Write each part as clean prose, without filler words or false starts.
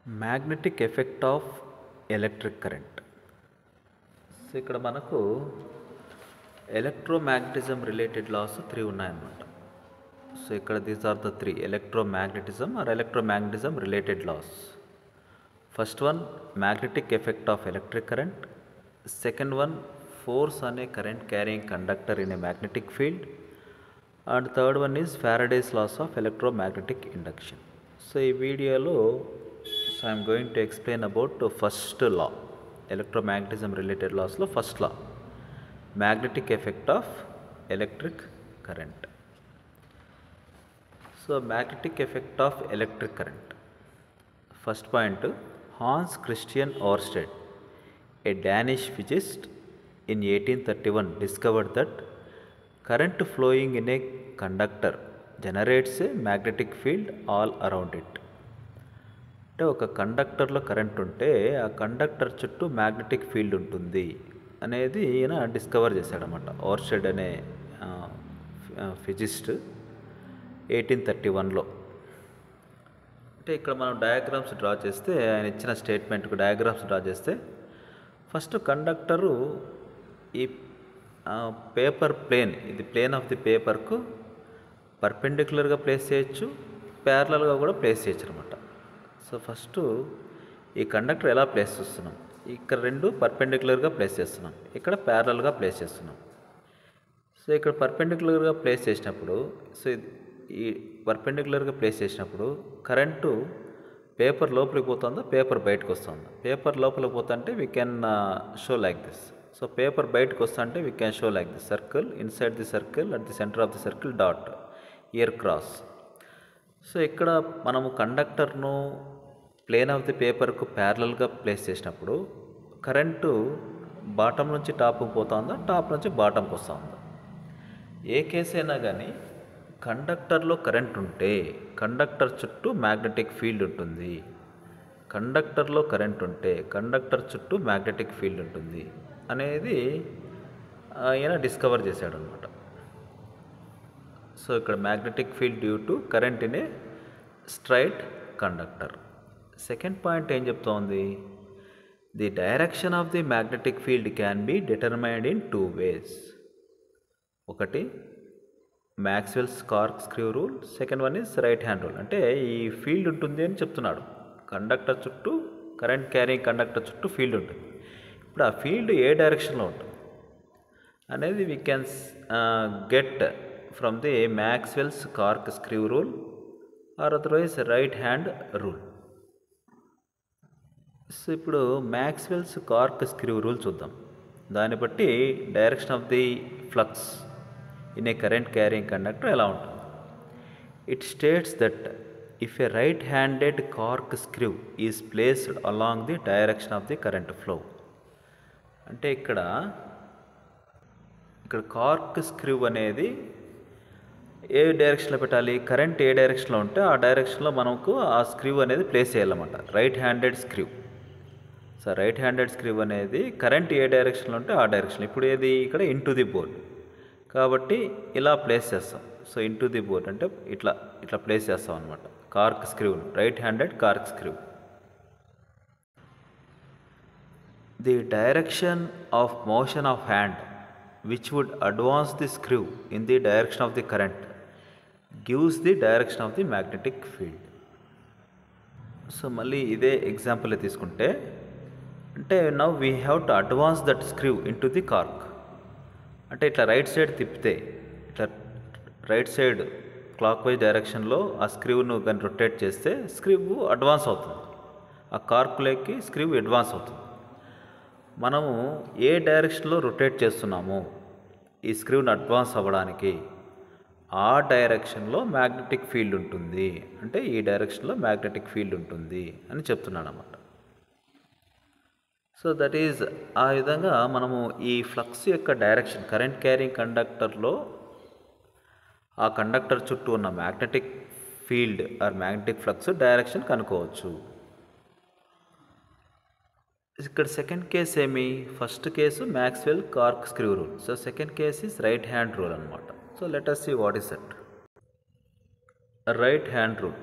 Magnetic effect of electric current. So ఇక్కడ మనకు electromagnetism related laws 3 ఉన్నాయన్నమాట. సో ఇక్కడ these are the 3 electromagnetism or electromagnetism related laws. First one magnetic effect of electric current. Second one force on a current carrying conductor in a magnetic field. And third one is Faraday's laws of electromagnetic induction. So ఈ వీడియోలో I am going to explain about first law, electromagnetism related laws lo first law, magnetic effect of electric current. So magnetic effect of electric current. First point, Hans Christian Ørsted, a Danish physicist, in 1831 discovered that current flowing in a conductor generates a magnetic field all around it. అంటే ఒక కండక్టర్లో current ఉంటే ఆ conductor చుట్టూ magnetic field ఉంటుంది అనేది ఈయన discover చేశాడనమాట. ఓర్స్టెడ్ అనే ఫిజిస్ట్ 1831లో. అంటే ఇక్కడ మనం డయాగ్రామ్స్ డ్రా చేస్తే, ఆయన ఇచ్చిన స్టేట్మెంట్కు డయాగ్రామ్స్ డ్రా చేస్తే, ఫస్ట్ కండక్టరు ఈ పేపర్ ప్లేన్, ఇది ప్లేన్ ఆఫ్ ది పేపర్కు పర్పెండిక్యులర్గా ప్లేస్ చేయొచ్చు, ప్యారలల్గా కూడా ప్లేస్ చేయొచ్చు అనమాట. సో ఫస్ట్ ఈ కండక్టర్ ఎలా ప్లేస్ చేస్తున్నాం, ఇక్కడ రెండు పర్పెండిక్యులర్గా ప్లేస్ చేస్తున్నాం, ఇక్కడ ప్యారలల్గా ప్లేస్ చేస్తున్నాం. సో ఇక్కడ పర్పెండిక్యులర్గా ప్లేస్ చేసినప్పుడు, సో ఈ పర్పెండిక్యులర్గా ప్లేస్ చేసినప్పుడు కరెంటు పేపర్ లోపలికి పోతుందా, పేపర్ బయటకు వస్తుందా? పేపర్ లోపలికి పోతుంటే we can show like this. So paper బయటకు వస్తుంటే we can show like this circle, inside the circle, at the centre of the circle dot, year cross. So ఇక్కడ మనము కండక్టర్ను ప్లేన్ ఆఫ్ ది పేపర్కు ప్యారలల్గా ప్లేస్ చేసినప్పుడు కరెంటు బాటం నుంచి టాప్కి పోతుందా, టాప్ నుంచి బాటంకి వస్తుందా? ఏ కేసు అయినా కానీ కండక్టర్లో కరెంట్ ఉంటే కండక్టర్ చుట్టూ మ్యాగ్నెటిక్ ఫీల్డ్ ఉంటుంది. కండక్టర్లో కరెంట్ ఉంటే కండక్టర్ చుట్టూ మ్యాగ్నెటిక్ ఫీల్డ్ ఉంటుంది అనేది ఈయన డిస్కవర్ చేశాడు అనమాట. సో ఇక్కడ magnetic field due to current in a straight conductor. Second point ఏం చెప్తోంది, the direction of the magnetic field can be determined in 2 ways. ఒకటి Maxwell's cork screw rule, second one is right hand rule. అంటే ఈ field ఉంటుంది అని చెప్తున్నాడు, conductor చుట్టూ, current carrying conductor చుట్టూ ఫీల్డ్ ఉంటుంది. ఇప్పుడు ఆ ఫీల్డ్ ఏ డైరెక్షన్లో ఉంటుంది అనేది we can get from the Maxwell's cork screw rule or otherwise right hand rule. So ఇప్పుడు మ్యాక్స్వెల్స్ కార్క్ స్క్రూ రూల్ చూద్దాం. దాన్ని బట్టి direction of the flux in a current carrying conductor ఎలా ఉంటుంది. It states that if A right handed cork screw is placed along the direction of the current flow. అంటే ఇక్కడ cork screw అనేది ఏ డైరెక్షన్లో పెట్టాలి, కరెంట్ ఏ డైరెక్షన్లో ఉంటే ఆ డైరెక్షన్లో మనకు ఆ స్క్రూ అనేది ప్లేస్ చేయాలన్నమాట, right handed screw. So right handed screw అనేది కరెంట్ ఏ డైరెక్షన్లో ఉంటే ఆ డైరెక్షన్. ఇప్పుడు ఏది ఇక్కడ ఇంటూ ది బోర్డ్ కాబట్టి ఇలా ప్లేస్ చేస్తాం. సో ఇంటూ ది బోర్డ్ అంటే ఇట్లా ప్లేస్ చేస్తాం అనమాట కార్క్ స్క్రూను, right handed cork screw. The direction of motion of hand which would advance the screw in the direction of the current gives the direction of the magnetic field. So మళ్ళీ ఇదే example తీసుకుంటే, అంటే now we have to advance that screw in to the cork. అంటే ఇట్లా right side తిప్పితే, ఇట్లా right side clock wise డైరెక్షన్లో ఆ స్క్రూను కానీ రొటేట్ చేస్తే స్క్రూ అడ్వాన్స్ అవుతుంది, ఆ కార్కులోకి స్క్రూ అడ్వాన్స్ అవుతుంది. మనము ఏ డైరెక్షన్లో రొటేట్ చేస్తున్నామో ఈ స్క్రూని అడ్వాన్స్ అవ్వడానికి ఆ డైరెక్షన్లో మ్యాగ్నెటిక్ ఫీల్డ్ ఉంటుంది, అంటే ఈ డైరెక్షన్లో మ్యాగ్నెటిక్ ఫీల్డ్ ఉంటుంది అని చెప్తున్నాను అన్నమాట. సో దట్ ఈజ్ ఆ విధంగా మనము ఈ ఫ్లక్స్ యొక్క డైరెక్షన్, కరెంట్ క్యారింగ్ కండక్టర్లో ఆ కండక్టర్ చుట్టూ ఉన్న magnetic field or magnetic flux direction కనుక్కోవచ్చు. ఇక్కడ సెకండ్ కేస్ ఏమి, first case Maxwell cork screw rule. So second case is right hand rule అనమాట. So let us see what is it. Right hand rule.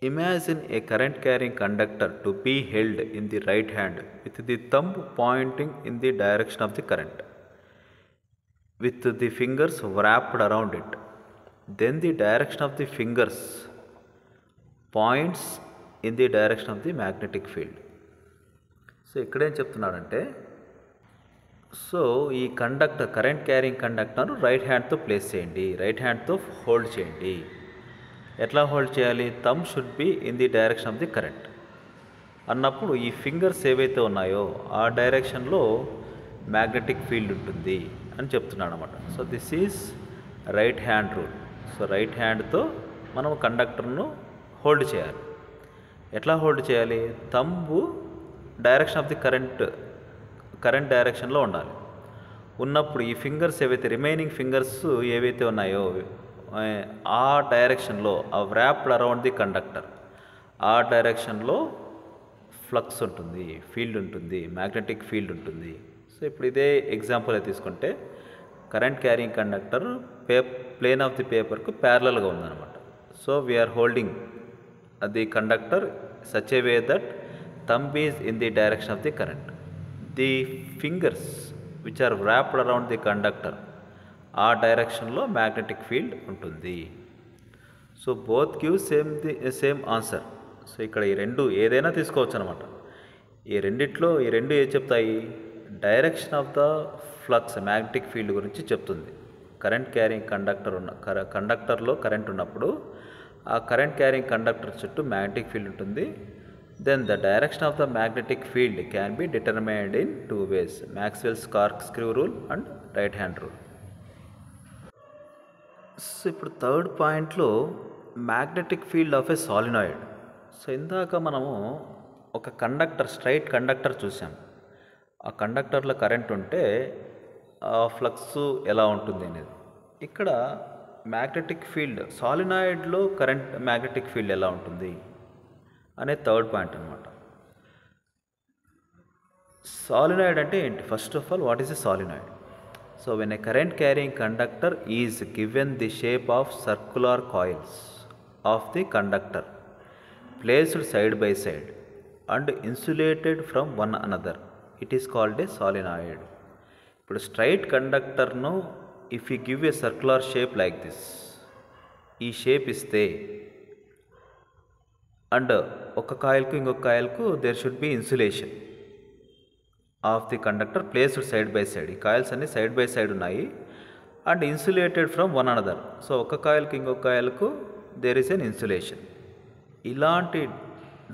Imagine a current carrying conductor to be held in the right hand with the thumb pointing in the direction of the current, with the fingers wrapped around it. Then the direction of the fingers points in the direction of the magnetic field. So ఇక్కడేం చెప్తున్నాడంటే, so ఈ current carrying కండక్టర్ను right హ్యాండ్తో place చేయండి, right హ్యాండ్తో hold చేయండి. ఎట్లా hold చేయాలి? Thumb should be in the direction of the current అన్నప్పుడు ఈ ఫింగర్స్ ఏవైతే ఉన్నాయో ఆ డైరెక్షన్లో మ్యాగ్నెటిక్ ఫీల్డ్ ఉంటుంది అని చెప్తున్నాడు అనమాట. So this is right hand rule. So right హ్యాండ్తో మనం కండక్టర్ను హోల్డ్ చేయాలి. ఎట్లా హోల్డ్ చేయాలి? Thumb direction of the current డైరెక్షన్లో ఉండాలి. ఉన్నప్పుడు ఈ ఫింగర్స్ ఏవైతే రిమైనింగ్ ఫింగర్స్ ఏవైతే ఉన్నాయో ఆ డైరెక్షన్లో, ఆ వ్రాప్డ్ అరౌండ్ ది కండక్టర్, ఆ డైరెక్షన్లో ఫ్లక్స్ ఉంటుంది, ఫీల్డ్ ఉంటుంది, మ్యాగ్నెటిక్ ఫీల్డ్ ఉంటుంది. సో ఇప్పుడు ఇదే ఎగ్జాంపుల్ తీసుకుంటే current carrying conductor plane of the పేపర్కు ప్యారలల్గా ఉందన్నమాట. So we're holding the conductor such a way that thumb is in the direction of the current. The fingers which are wrapped around the conductor, ఆ డైరెక్షన్లో magnetic field ఉంటుంది. So both give same answer. So ఇక్కడ ఈ రెండు ఏదైనా తీసుకోవచ్చు అనమాట. ఈ రెండు ఏం చెప్తాయి? Direction of the flux, magnetic field గురించి చెప్తుంది. కరెంట్ క్యారింగ్ కండక్టర్లో కరెంట్ ఉన్నప్పుడు ఆ కరెంట్ క్యారింగ్ కండక్టర్ చుట్టూ మ్యాగ్నెటిక్ ఫీల్డ్ ఉంటుంది. Then the direction of the magnetic field can be determined in two ways: Maxwell's corkscrew rule and right hand rule. So ఇప్పుడు third పాయింట్లో magnetic field of a solenoid. So ఇందాక మనము ఒక straight conductor చూసాం. ఆ కండక్టర్లో current ఉంటే ఆ flux ఎలా ఉంటుంది అనేది. ఇక్కడ మ్యాగ్నెటిక్ ఫీల్డ్ సాలినాయిడ్లో మ్యాగ్నెటిక్ ఫీల్డ్ ఎలా ఉంటుంది అనే థర్డ్ పాయింట్ అనమాట. సాలినాయిడ్ అంటే ఏంటి? First of all, what is a solenoid? So when a current carrying conductor is given the shape of circular coils of the conductor placed side by side and insulated from one another, it is called a solenoid. ఇప్పుడు straight కండక్టర్ను if you give a circular shape like this, ఈ shape ఇస్తే and ఒక కాయిల్కు ఇంకొక కాయిల్కు there should be insulation of the conductor placed side by side. ఈ coils అన్ని సైడ్ బై సైడ్ ఉన్నాయి and insulated from one another. So ఒక కాయిల్కి ఇంకొక కాయిల్కు దేర్ ఈస్ ఎన్ ఇన్సులేషన్. ఇలాంటి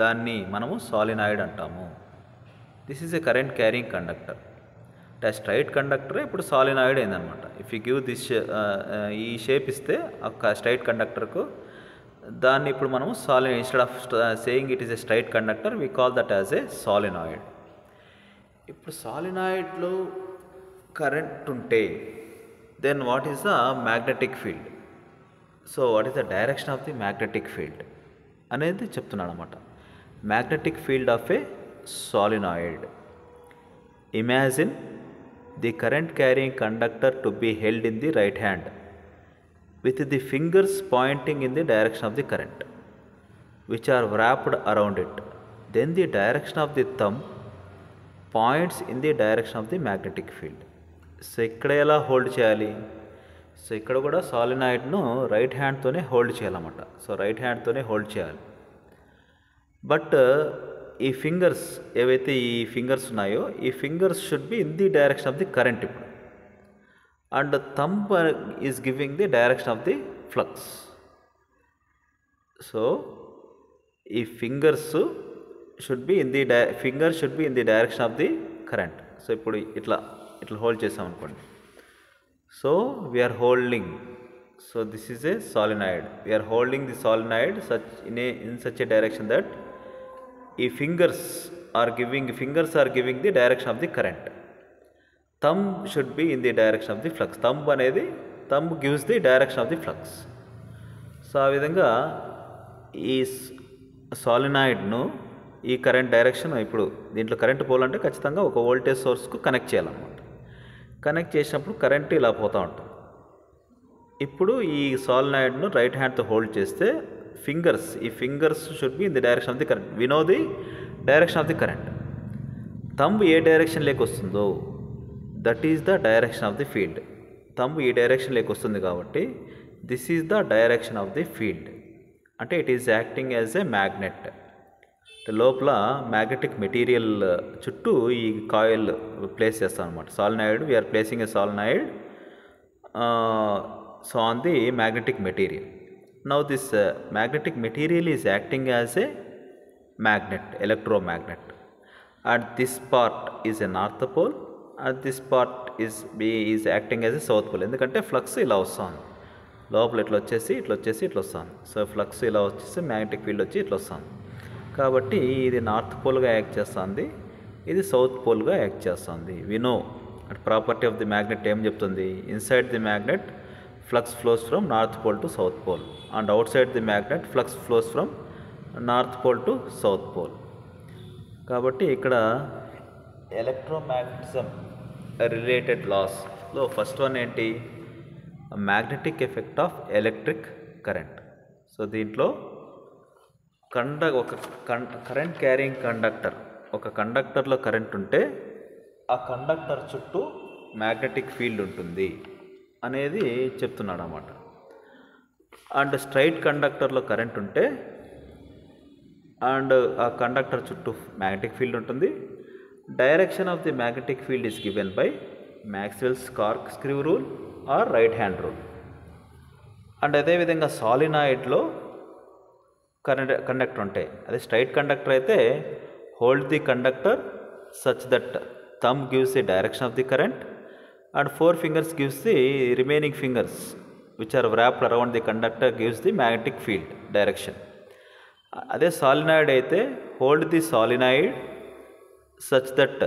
దాన్ని మనము సాలినాయిడ్ అంటాము. This is a current carrying conductor. అంటే స్ట్రైట్ కండక్టరే ఇప్పుడు సాలినాయిడ్ అయిందనమాట. ఇఫ్ యూ గివ్ దిస్ ఈ షేప్ ఇస్తే ఒక స్ట్రైట్ కండక్టర్కు దాన్ని ఇప్పుడు మనము instead of saying it is a straight conductor, we call that as a solenoid. ఇప్పుడు సాలినాయిడ్లో కరెంట్ ఉంటే then what is the magnetic field? So what is the direction of the magnetic field అనేది చెప్తున్నాడు అనమాట. Magnetic field of a solenoid. Imagine the current carrying conductor to be held in the right hand with the fingers pointing in the direction of the current, which are wrapped around it. Then the direction of the thumb points in the direction of the magnetic field. So ఇక్కడ ఎలా hold చేయాలి? So ఇక్కడ కూడా సాలినాయిడ్ను right హ్యాండ్తోనే hold చేయాలన్నమాట. So right హ్యాండ్తోనే hold చేయాలి. But ఈ fingers ఏవైతే ఈ ఫింగర్స్ ఉన్నాయో ఈ fingers should be in the direction of the current ఇప్పుడు. And the thumb is giving the direction of the flux. So if fingers should be in the direction of the current. So ఇప్పుడు ఇట్లా hold చేసాం అనుకోండి. So we are holding. So this is a solenoid. We are holding the solenoid in such a direction that ఈ fingers are giving the direction of the current. Thumb should be in the direction of the flux. Thumb gives the direction of the flux. So ఆ విధంగా ఈ సాలినాయిడ్ను ఈ current direction, ఇప్పుడు దీంట్లో current పోవాలంటే ఖచ్చితంగా ఒక వోల్టేజ్ సోర్స్కు కనెక్ట్ చేయాలన్నమాట. కనెక్ట్ చేసినప్పుడు కరెంట్ ఇలా పోతూ ఉంటుంది. ఇప్పుడు ఈ సాలినాయిడ్ను రైట్ హ్యాండ్తో హోల్డ్ చేస్తే ఫింగర్స్, ఈ fingers should be in the direction of the current. We know the direction of the current. Thumb ఏ డైరెక్షన్ లేక వస్తుందో that is the direction of the field. Thumb ఈ డైరెక్షన్ లేక వస్తుంది కాబట్టి this is the direction of the field. అంటే it is acting as a magnet. లోపల మ్యాగ్నెటిక్ మెటీరియల్ చుట్టూ ఈ కాయిల్ ప్లేస్ చేస్తాం అనమాట. Solenoid, we are placing a solenoid so on the magnetic material. Now this magnetic material is acting as a magnet, electromagnet. And this part is a north pole and this part is acting as a south pole. ఎందుకంటే flux ఇలా వస్తుంది, లోపల ఇట్లా వచ్చేసి ఇట్లా వస్తుంది. So flux ఇలా వచ్చేసి మ్యాగ్నెటిక్ ఫీల్డ్ వచ్చి ఇట్లా వస్తుంది. కాబట్టి ఇది నార్త్ పోల్గా యాక్ట్ చేస్తుంది, ఇది సౌత్ పోల్గా యాక్ట్ చేస్తుంది. We know property of the magnet ఏం చెప్తుంది? Inside the magnet flux flows from north pole to south pole and outside the magnet flux flows from north pole to south pole. కాబట్టి ఇక్కడ electromagnetism related లాస్లో first one ఏంటి? Magnetic effect of electric current. So దీంట్లో current carrying conductor, ఒక కండక్టర్లో current ఉంటే ఆ conductor చుట్టూ మ్యాగ్నెటిక్ ఫీల్డ్ ఉంటుంది అనేది చెప్తున్నాడు అన్నమాట. అండ్ స్ట్రైట్ కండక్టర్లో కరెంట్ ఉంటే అండ్ ఆ కండక్టర్ చుట్టూ మ్యాగ్నెటిక్ ఫీల్డ్ ఉంటుంది. Direction of the magnetic field is given by Maxwell's corkscrew rule or right hand rule. And అదేవిధంగా సాలినాయిడ్లో కండక్టర్ ఉంటాయి. అదే స్ట్రైట్ కండక్టర్ అయితే hold the conductor such that thumb gives the direction of the current and 4 fingers gives the remaining fingers which are wrapped around the conductor gives the magnetic field direction. అదే solenoid అయితే hold the solenoid such that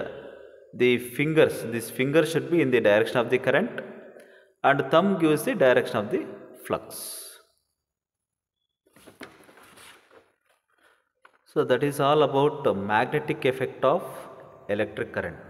the fingers, this finger should be in the direction of the current and thumb gives the direction of the flux. So that is all about magnetic effect of electric current.